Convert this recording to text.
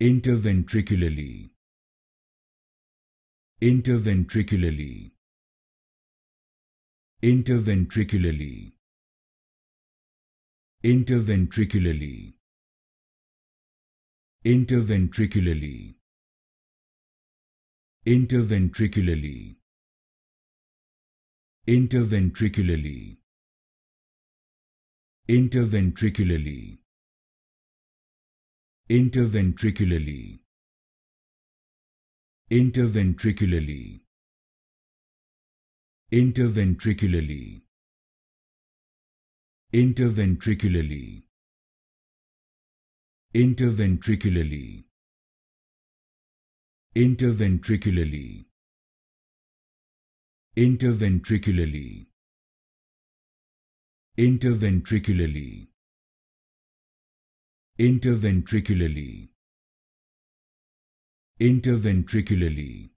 interventricularly, interventricularly, interventricularly, interventricularly, interventricularly, interventricularly, interventricularly, interventricularly, interventricularly, interventricularly, interventricularly, interventricularly, interventricularly, interventricularly, interventricularly, interventricularly, interventricularly, interventricularly,